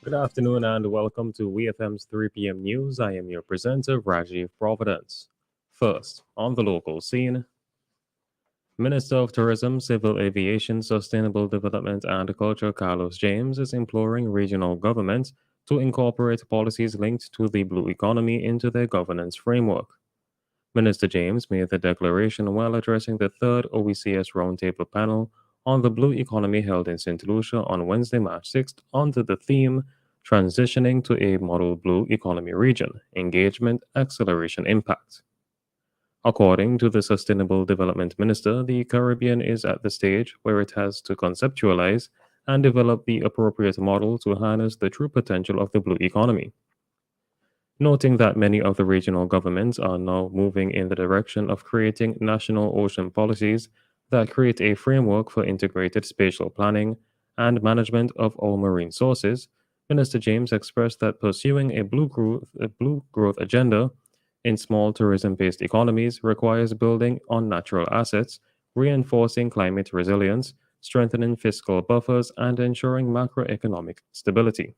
Good afternoon and welcome to WEFM's 3 p.m. news. I am your presenter, Rajiv Providence. First, on the local scene, Minister of Tourism, Civil Aviation, Sustainable Development and Culture Carlos James is imploring regional governments to incorporate policies linked to the blue economy into their governance framework. Minister James made the declaration while addressing the third OECS Roundtable panel on the blue economy held in St. Lucia on Wednesday, March 6th, under the theme Transitioning to a Model Blue Economy Region Engagement, Acceleration, Impact. According to the Sustainable Development Minister, the Caribbean is at the stage where it has to conceptualize and develop the appropriate model to harness the true potential of the blue economy. Noting that many of the regional governments are now moving in the direction of creating national ocean policies that create a framework for integrated spatial planning and management of all marine sources, Minister James expressed that pursuing a blue growth agenda in small tourism-based economies requires building on natural assets, reinforcing climate resilience, strengthening fiscal buffers, and ensuring macroeconomic stability.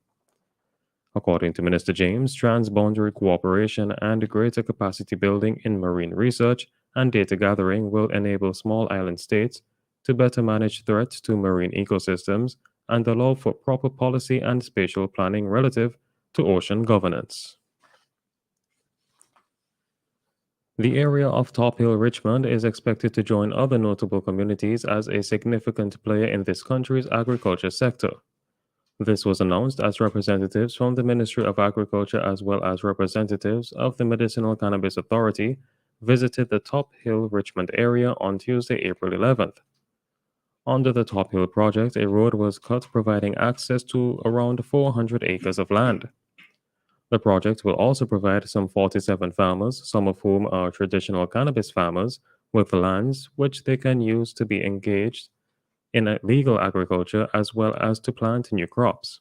According to Minister James, transboundary cooperation and greater capacity building in marine research and data gathering will enable small island states to better manage threats to marine ecosystems and allow for proper policy and spatial planning relative to ocean governance. The area of Top Hill Richmond is expected to join other notable communities as a significant player in this country's agriculture sector. This was announced as representatives from the Ministry of Agriculture as well as representatives of the Medicinal Cannabis Authority visited the Top Hill Richmond area on Tuesday, April 11th. Under the Top Hill project, a road was cut providing access to around 400 acres of land. The project will also provide some 47 farmers, some of whom are traditional cannabis farmers, with lands which they can use to be engaged in legal agriculture as well as to plant new crops.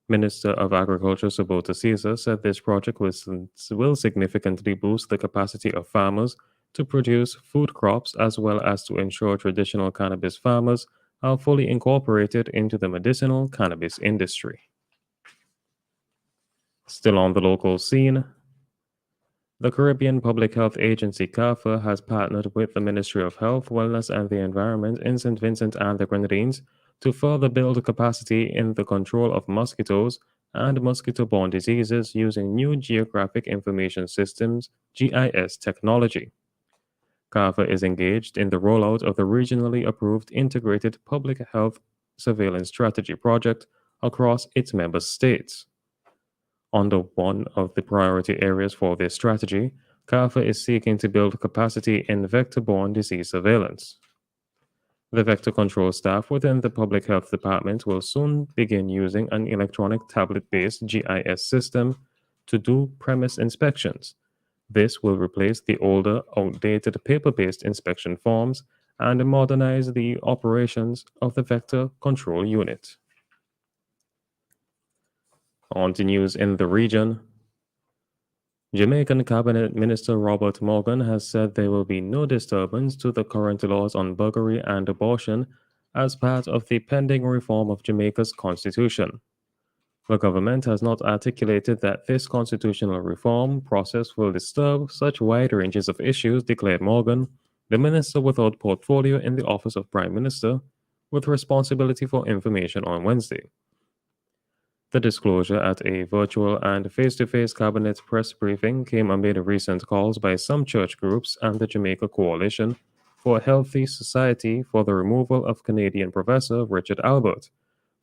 Minister of Agriculture Subota Caesar said this project will significantly boost the capacity of farmers to produce food crops as well as to ensure traditional cannabis farmers are fully incorporated into the medicinal cannabis industry. Still on the local scene, the Caribbean Public Health Agency CARPHA has partnered with the Ministry of Health, Wellness and the Environment in St. Vincent and the Grenadines to further build capacity in the control of mosquitoes and mosquito-borne diseases using new Geographic Information Systems (GIS) technology. CARPHA is engaged in the rollout of the regionally approved Integrated Public Health Surveillance Strategy project across its member states. Under one of the priority areas for this strategy, CARPHA is seeking to build capacity in vector-borne disease surveillance. The vector control staff within the Public Health Department will soon begin using an electronic tablet-based GIS system to do premise inspections. This will replace the older, outdated paper-based inspection forms and modernize the operations of the vector control unit. On to news in the region. Jamaican Cabinet Minister Robert Morgan has said there will be no disturbance to the current laws on burglary and abortion as part of the pending reform of Jamaica's constitution. The government has not articulated that this constitutional reform process will disturb such wide ranges of issues, declared Morgan, the minister without portfolio in the Office of Prime Minister, with responsibility for information on Wednesday. The disclosure at a virtual and face-to-face cabinet press briefing came amid recent calls by some church groups and the Jamaica Coalition for a Healthy Society for the removal of Canadian professor Richard Albert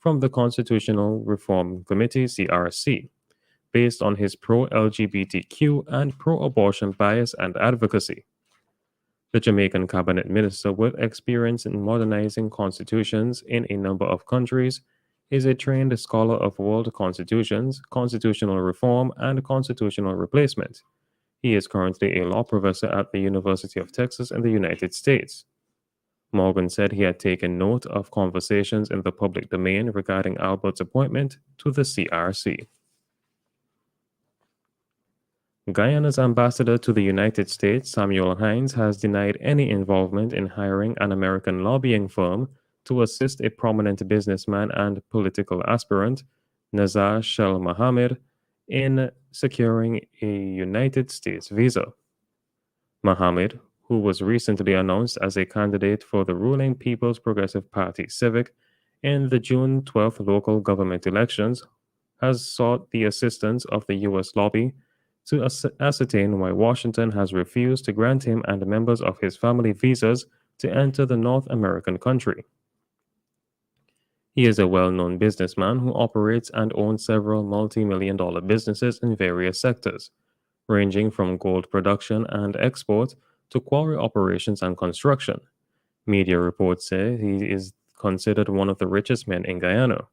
from the Constitutional Reform Committee (CRC), based on his pro-LGBTQ and pro-abortion bias and advocacy. The Jamaican cabinet minister with experience in modernizing constitutions in a number of countries is a trained scholar of world constitutions, constitutional reform, and constitutional replacement. He is currently a law professor at the University of Texas in the United States. Morgan said he had taken note of conversations in the public domain regarding Albert's appointment to the CRC. Guyana's ambassador to the United States, Samuel Hines, has denied any involvement in hiring an American lobbying firm to assist a prominent businessman and political aspirant Nazar Shel Mohammed in securing a United States visa. Mohammed, who was recently announced as a candidate for the ruling People's Progressive Party Civic in the June 12th local government elections, has sought the assistance of the U.S. lobby to ascertain why Washington has refused to grant him and members of his family visas to enter the North American country. He is a well known businessman who operates and owns several multi-million dollar businesses in various sectors, ranging from gold production and export to quarry operations and construction. Media reports say he is considered one of the richest men in Guyana.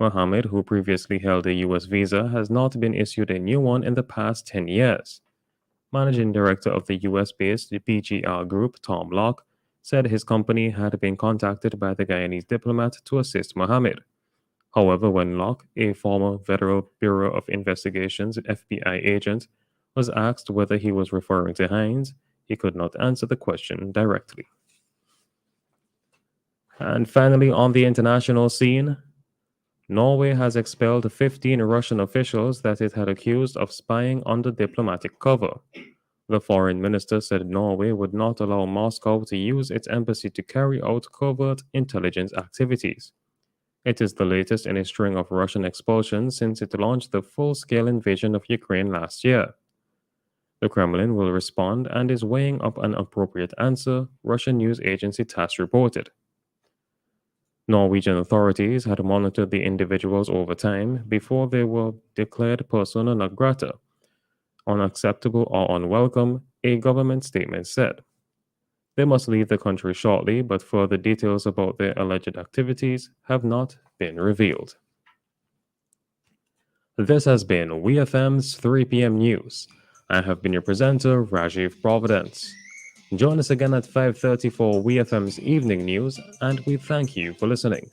Mohammed, who previously held a U.S. visa, has not been issued a new one in the past 10 years. Managing director of the US based BGR Group, Tom Locke, said his company had been contacted by the Guyanese diplomat to assist Mohammed. However, when Locke, a former Federal Bureau of Investigations FBI agent, was asked whether he was referring to Hines, he could not answer the question directly. And finally, on the international scene, Norway has expelled 15 Russian officials that it had accused of spying under diplomatic cover. The foreign minister said Norway would not allow Moscow to use its embassy to carry out covert intelligence activities. It is the latest in a string of Russian expulsions since it launched the full scale invasion of Ukraine last year. The Kremlin will respond and is weighing up an appropriate answer, Russian news agency TASS reported. Norwegian authorities had monitored the individuals over time before they were declared persona non grata, unacceptable or unwelcome, a government statement said. They must leave the country shortly, but further details about their alleged activities have not been revealed. This has been WEFM's 3 p.m. News. I have been your presenter, Rajiv Providence. Join us again at 5:30 for WEFM's evening news, and we thank you for listening.